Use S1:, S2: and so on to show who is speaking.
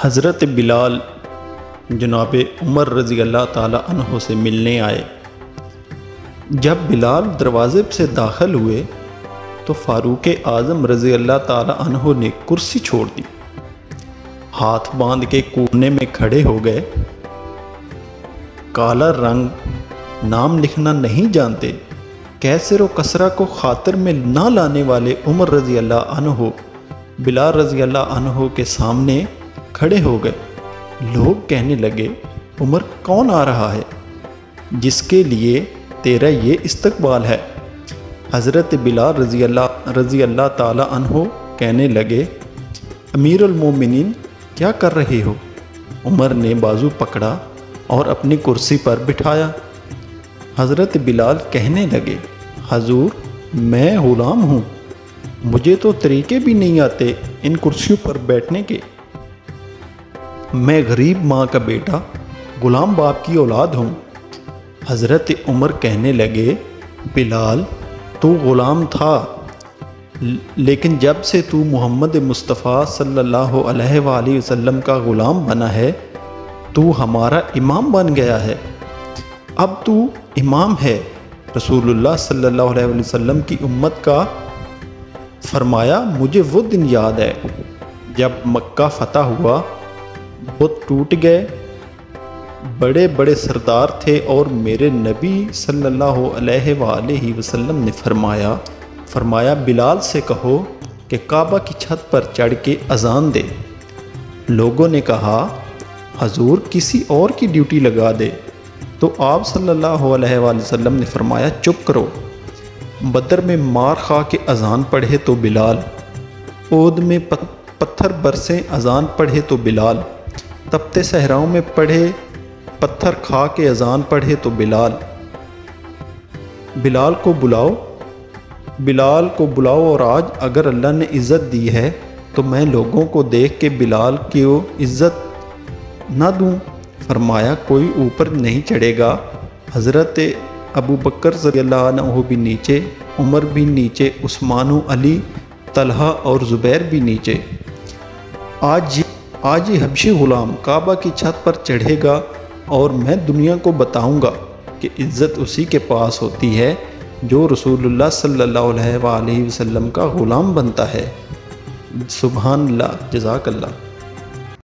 S1: حضرت بلال جناب عمر رضی اللہ تعالی عنہ سے ملنے آئے۔ جب بلال دروازے سے داخل ہوئے تو فاروق اعظم رضی اللہ تعالی عنہ نے کرسی چھوڑ دی، ہاتھ باندھ کے کونے میں کھڑے ہو گئے۔ کالا رنگ نام لکھنا نہیں جانتے، کیسر و کسرہ کو خاطر میں نہ لانے والے عمر رضی اللہ عنہ بلال رضی اللہ عنہ کے سامنے کھڑے ہو گئے۔ لوگ کہنے لگے، عمر کون آ رہا ہے جس کے لیے تیرا یہ استقبال ہے؟ حضرت بلال رضی اللہ تعالی عنہ کہنے لگے، امیر المومنین کیا کر رہے ہو؟ عمر نے بازو پکڑا اور اپنی کرسی پر بٹھایا۔ حضرت بلال کہنے لگے، حضور میں غلام ہوں، مجھے تو طریقے بھی نہیں آتے ان کرسیوں پر بیٹھنے کے۔ میں غریب ماں کا بیٹا، غلام باپ کی اولاد ہوں۔ حضرت عمر کہنے لگے، بلال تو غلام تھا، لیکن جب سے تو محمد مصطفیٰ صلی اللہ علیہ وآلہ وسلم کا غلام بنا ہے تو ہمارا امام بن گیا ہے۔ اب تو امام ہے۔ رسول اللہ صلی اللہ علیہ وآلہ وسلم کی امت کا فرمایا، مجھے وہ دن یاد ہے جب مکہ فتح ہوا، بت ٹوٹ گئے، بڑے بڑے سردار تھے، اور میرے نبی صلی اللہ علیہ وآلہ وسلم نے فرمایا بلال سے کہو کہ کعبہ کی چھت پر چڑھ کے اذان دے۔ لوگوں نے کہا، حضور کسی اور کی ڈیوٹی لگا دے، تو آپ صلی اللہ علیہ وآلہ وسلم نے فرمایا چپ کرو۔ بدر میں مار خا کے اذان پڑھے تو بلال، احد میں پتھر برسیں اذان پڑھے تو بلال، تپتے صحراؤں میں پتھر کھا کے اذان پڑھے تو بلال۔ بلال کو بلاؤ، اور آج اگر اللہ نے عزت دی ہے تو میں لوگوں کو دیکھ کے بلال کی عزت نہ دوں۔ فرمایا کوئی اوپر نہیں چڑھے گا۔ حضرت ابو بکر رضی اللہ عنہ بھی نیچے، عمر بھی نیچے، عثمان و علی، طلحہ اور زبیر بھی نیچے۔ آج یہ حبشی غلام کعبہ کی چھت پر چڑھے گا اور میں دنیا کو بتاؤں گا کہ عزت اسی کے پاس ہوتی ہے جو رسول اللہ صلی اللہ علیہ وآلہ وسلم کا غلام بنتا ہے۔ سبحان اللہ، جزاک اللہ۔